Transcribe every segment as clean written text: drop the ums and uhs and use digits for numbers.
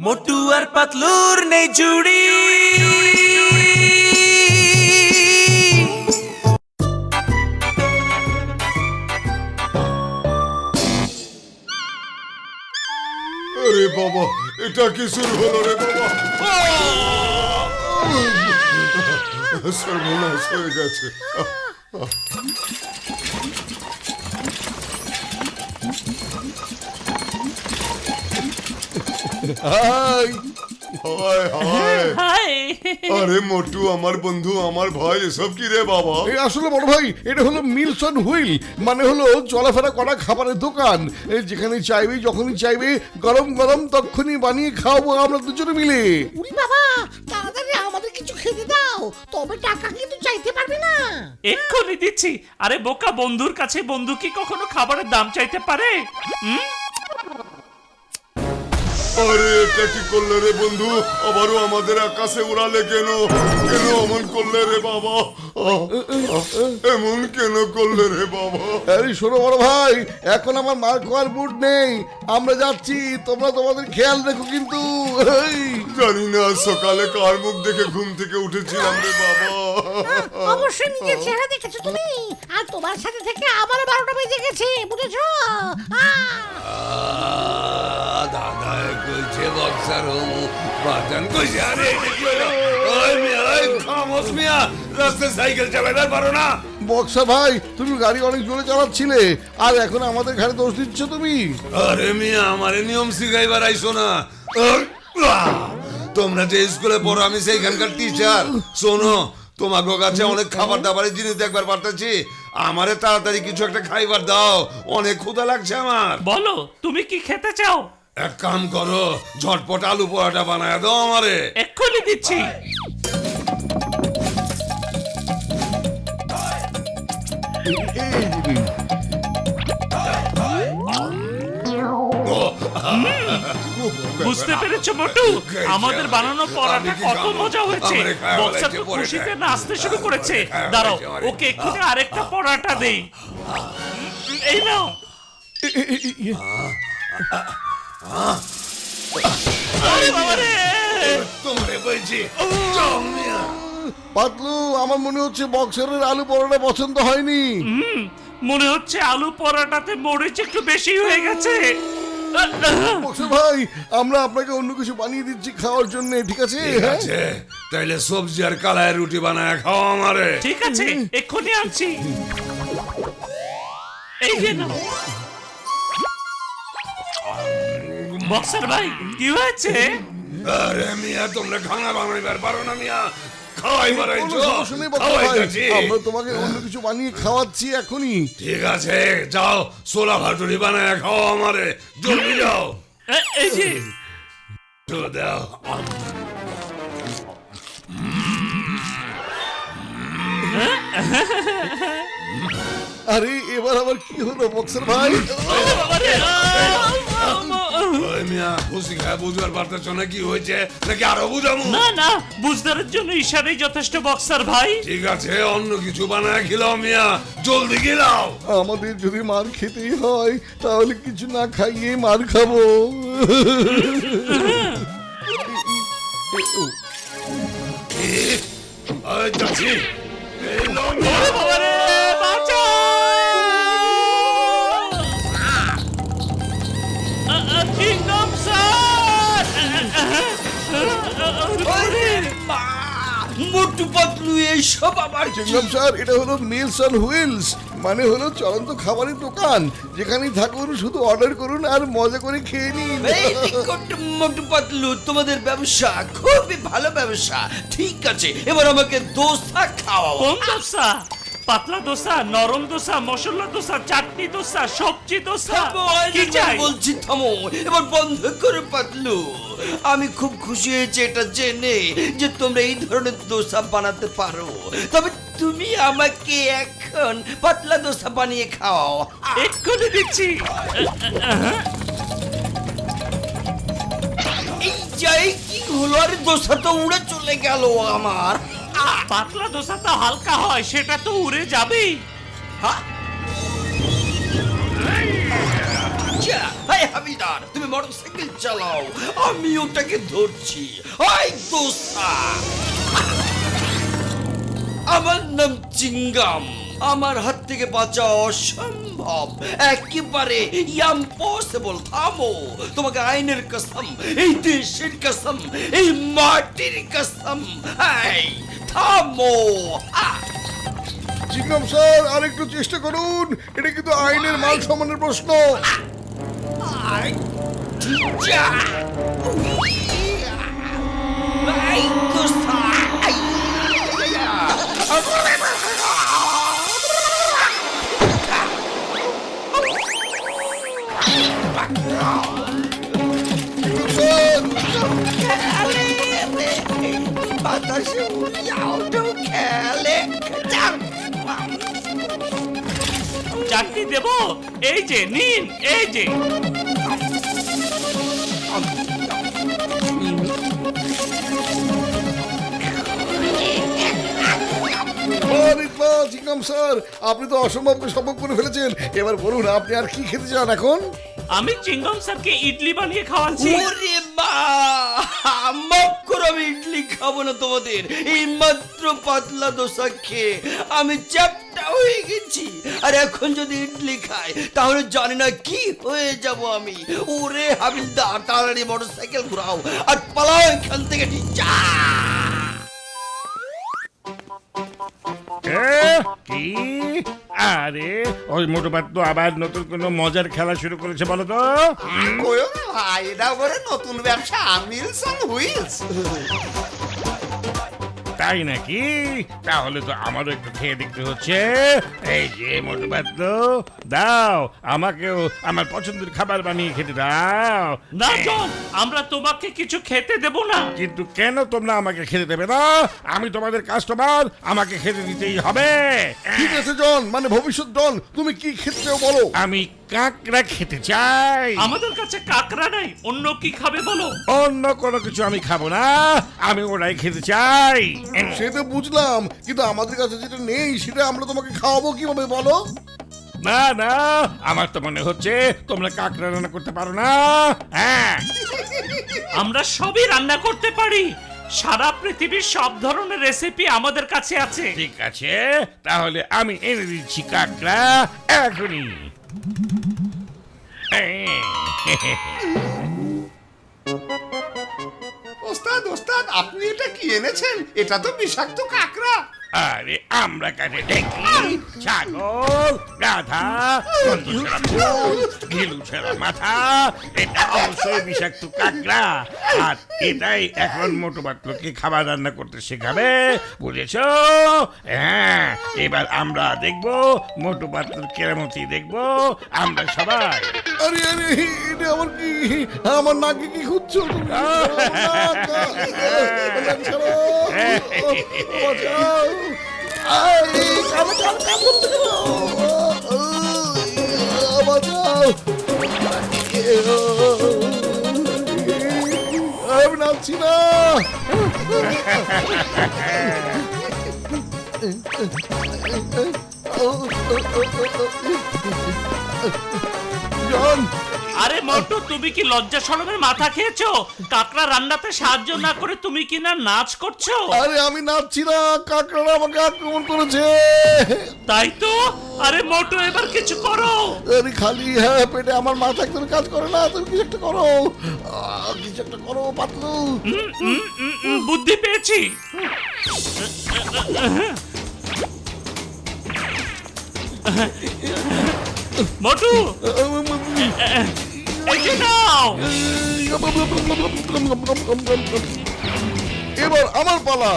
মোটু আর পাতলুর নেই জুড়ি। আরে বাবা, এটা কি শুরু হলো রে বাবা? সর্বনাশ হয়ে গেছে। হাই হায় হায়, আরে মোটু আমার বন্ধু, আমার ভাই, এসব কি রে বাবা? আসলে বড় ভাই, এটা হলো মিলস অন হুইল, মানে হলো চলাফেরা করা খাবারের দোকান। যেখানে চাইবে, যখনই চাইবে, গরম গরম তখনই বানিয়ে খাওয়াবো আমরা দুজনে মিলে। উরি বাবা, তাড়াতাড়ি আমাদের কিছু খেতে দাও, তবে টাকা কিন্তু চাইতে পারবে না। এক্ষুনি দিচ্ছি। আরে বোকা, বন্ধুর কাছে বন্ধু কি কখনো খাবারের দাম চাইতে পারে? আরে এটা কি করলে রে বন্ধু? আবারও আমাদের আকাশে উড়ালে কেন? কেন এমন করলে রে বাবা? এমন কেন করলে রে বাবা? আরে শোনো বড় ভাই, এখন আমার মার খাওয়ার মুড নেই, আমরা যাচ্ছি, তোমরা তোমাদের খেয়াল রেখো কিন্তু। জানি না সকালে কার মুখ দেখে ঘুম থেকে উঠেছিলাম রে বাবা। অবশ্যই নিজের চেহারা দেখেছো তুমি, আর তোমার সাথে থেকে আবার 12টা বেজে গেছে, বুঝেছো? দাদা কইছে বক্সার হমু বাজান কইছে। আরে এটা কি হলো? ওই মিয়া, ওই খামোশ মিয়া, রাস্তায় সাইকেল চালাতে পারো না? বক্সা ভাই, তুমি গাড়ি অনেক জোরে চালাচ্ছিলে, আর এখন আমাদের ঘাড়ে দোষ দিচ্ছ তুমি। আরে মিয়া, আমারে নিয়ম শিখাইবার আইসো না। তোমরা যে স্কুলে পড়ো, আমি সেইখানকার টিচার। শোনো, তোমাকে কাছে অনেক খাবার দাবারের জিনিস দেখবার পারতেছি, আমারে তাড়াতাড়ি কিছু একটা খাইবার দাও, অনেক ক্ষুধা লাগছে আমার। বলো, তুমি কি খেতে চাও? এক কাম করো, ঝটপট আলু পরোটা বানায় দাও আমারে। এক্ষুনি দিচ্ছি। বুঝতে পেরেছো মোটু? আমাদের বানানো পরাটা কত মজা হয়েছে। বক্সার তো খুশিতে নাচতে শুরু করেছে। দাঁড়াও, ওকে এক্ষুনি আরেকটা পরাটা দেই। এই নাও। আরে বাবা রে! তোমারে বলছি, পাতলু, আমার মনে হচ্ছে বক্সারের আলু পরোটা পছন্দ হয়নি। মনে হচ্ছে আলু পরাটাতে মরিচ একটু বেশি হয়ে গেছে। বক্সার ভাই, আমরা আপনাকে অন্য কিছু বানিয়ে দিচ্ছি খাওয়ার জন্য, ঠিক আছে? ঠিক আছে, তাইলে সবজি আর কালাই রুটি বানায় খাও আমারে। ঠিক আছে, এক্ষুনি আনছি। এই যে নাও। বক্সার ভাই, কি হয়েছে? আরে মিয়া, তোমরা খানা বানাইবার পারো না মিয়া? খাওয়াই বানাইছো, কোনো সমস্যা নেই বক্সার ভাই, খাওয়াইতেছি। আমরা তোমাকে অন্য কিছু বানিয়ে খাওয়াচ্ছি এখনই। ঠিক আছে, যাও ছোলা ভাটুরি বানায় খাও আমারে, জলদি যাও। এই যে তো দাও। আরে এবার আবার কি হলো বক্সার ভাই? ওই মিয়া, খুশি খায় বুঝবার পারতেছো না কি হয়েছে, নাকি আরো বুঝামু? না না, বুঝদারের জন্য ইশারাই যথেষ্ট বক্সার ভাই। ঠিক আছে, অন্য কিছু বানায় খিলাও মিয়া, জলদি খিলাও। আমাদের যদি মার খেতেই হয়, তাহলে কিছু না খাইয়ে মার খাবো। ওই যাচ্ছি। এই নাও মিয়া। ওরে বাবা রে, বাঁচাও! Kingdom sir! মোটু পাতলু এইসব আবার চিংগাম স্যার, এটা হলো মিলস অন হুইলস, মানে হলো চলন্ত খাবারের দোকান। যেখানেই থাকুন শুধু অর্ডার করুন আর মজা করে খেয়ে নিন। মোটু পাতলু, তোমাদের ব্যবসা খুবই ভালো ব্যবসা। ঠিক আছে, এবার আমাকে দোসা খাওয়াও। কোন দোসা? পাতলা দোসা, নরম দোসা, মশলা দোসা, চাটনি দোসা, সবজি দোসা, কি চাই? বলছি থামো, এবার বন্ধ করে পাতলু। আমি খুব খুশি হয়েছে এটা জেনে যে তোমরা এই ধরনের দোসা বানাতে পারো। তবে তুমি আমাকে এখন পাতলা দোসা বানিয়ে খাও। এক্ষুনি দিচ্ছি। এই যাই কি হলো? আরে দোসা তো উড়ে চলে গেল আমার। পাতলা দোসা তো হালকা হয়, সেটা তো উড়ে যাবেই। হ্যাঁ? যা, এই হাবিলদার তুমি মোটরসাইকেল চালাও, আমি ওটাকে ধরছি। ওই দোসা, আমার নাম চিঙ্গাম, আমার হাত থেকে বাঁচা অসম্ভব, একেবারে ইম্পসিবল। থামো, তোমাকে আইনের কসম, এই দেশের কসম, এই মাটির কসম, এই থামো। চিংগাম স্যার আর একটু চেষ্টা করুন, এটা কিন্তু আইনের মান সম্মানের প্রশ্ন। আই, যা, এই দোসা, বাতাসে উড়িয়াও খেলে। চাকরি দেব, এই যে নিন, এই যে। চিংগাম স্যার, আপনি তো অসম্ভবকে সম্ভব করে ফেলেছেন। এবার বলুন আপনি আর কি খেতে চান এখন? আমি চিংগম স্যারকে ইডলি বানিয়ে খাওয়াচ্ছি। ওরে মা, মাফ করো, আমি ইডলি খাবো না তোমাদের। এই মাত্র পাতলা দোসা খেয়ে আমি চ্যাপটা হয়ে গেছি, আর এখন যদি ইডলি খাই তাহলে জানি না কি হয়ে যাব আমি। ওরে হাবিলদার, তাড়াতাড়ি মোটরসাইকেল ঘুরাও আর পালাও এখান থেকে। যা, কি? আরে ওই মোটু পাতলু আবার নতুন কোনো মজার খেলা শুরু করেছে বলো তো? ভাই এটা করে নতুন ব্যবসা, মিলসন হুইলস। তাই নাকি? তাহলে তো আমারও একটু খেয়ে দেখতে হচ্ছে। এই যে মোটু পাতলু, দাও আমাকেও আমার পছন্দের খাবার বানিয়ে খেতে দাও। না জন, আমরা তোমাকে কিছু খেতে দেব না। কিন্তু কেন তোমরা আমাকে খেতে দেবে না? আমি তোমাদের কাস্টমার, আমাকে খেতে দিতেই হবে। ঠিক আছে জন, মানে ভবিষ্যৎ জন, তুমি কি খেতে চাও বলো? আমি কাঁকড়া খেতে চাই। আমাদের কাছে কাকড়া নাই, অন্য কি খাবে বলো? অন্য কোনো কিছু আমি খাবো না, আমি ওরাই খেতে চাই। সে তো বুঝলাম, কিন্তু আমাদের কাছে যেটা নেই সেটা আমরা তোমাকে খাওয়াবো কিভাবে বলো? না না, আমার তো মনে হচ্ছে তোমরা কাঁকড়া রান্না করতে পারো না। হ্যাঁ, আমরা সবই রান্না করতে পারি, সারা পৃথিবীর সব ধরনের রেসিপি আমাদের কাছে আছে। ঠিক আছে, তাহলে আমি এনে দিচ্ছি কাঁকড়া এখনই। ওস্তাদ ওস্তাদ, আপনি এটা কি এনেছেন? এটা তো বিষাক্ত কাকড়া। আরে আমরা কাছে দেখি ছাগল, গাধা, ঘিলু ছেঁড়া মাথা, এটা অবশ্যই বিষাক্ত কাকড়া। আর এটাই এখন মোটু পাতলুকে খাবার রান্না করতে শেখাবে, বুঝেছো? হ্যাঁ, এবার আমরা দেখবো মোটু পাতলুর কেরামতি দেখবো আমরা সবাই। আরে আরে, এটা আমার কি, আমার নাকে কি খুঁজছো তুমি? নাক ছাড়ো। বাঁচাও। আরে, কানে কান কান ধরতে গেল। বাঁচাও। আমি নাচছি না। জন, আরে মোটু, তুমি কি লজ্জা শরমের মাথা খেয়েছো? কাকড়া রান্নাতে সাহায্য না করে তুমি কি না নাচ করছো? আরে আমি নাচছি না, কাকড়া আমাকে আক্রমণ করেছে। তাই তো। আরে মোটু, এবার কিছু করো। আরে খালি হ্যাঁ পেটে আমার মাথা একদম কাজ করে না, তুমি কিছু একটা করো, কিছু একটা করো পাতলু। বুদ্ধি পেয়েছি। মোটু, এই যে নাও। এবার আমার পালা।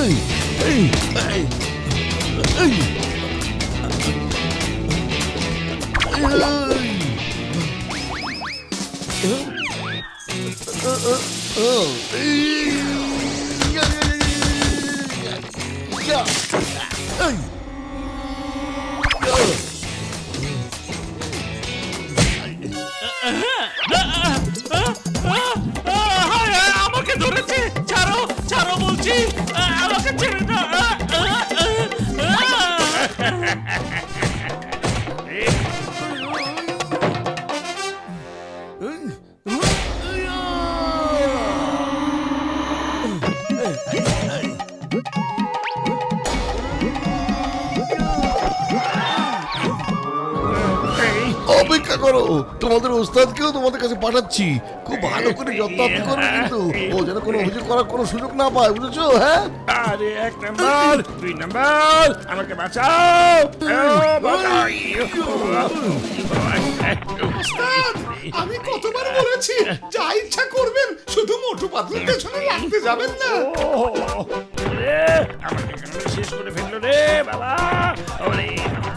এই, এই, এই, এই। আমাকে ধরেছে, ছাড়ো ছাড়ো বলছি, আমাকে ছেড়ে দাও। করো, তোমাদের ওস্তাদকেও তোমাদের কাছে পাঠাচ্ছি। খুব ভালো করে যত্ন করবে কিন্তু, ও যেন কোনো অভিযোগ করার কোনো সুযোগ না পায়, বুঝেছো? হ্যাঁ, আরে 1 নাম্বার 2 নাম্বার আমাকে বাঁচাও, ওস্তাদ, আমি কতবার বলেছি যা ইচ্ছা করবেন, শুধু মোটু পাতলুর পেছনে লাগতে যাবেন না। আমাকে কেন শেষ করে ফেললো রে বাবা, ওরে বাবা।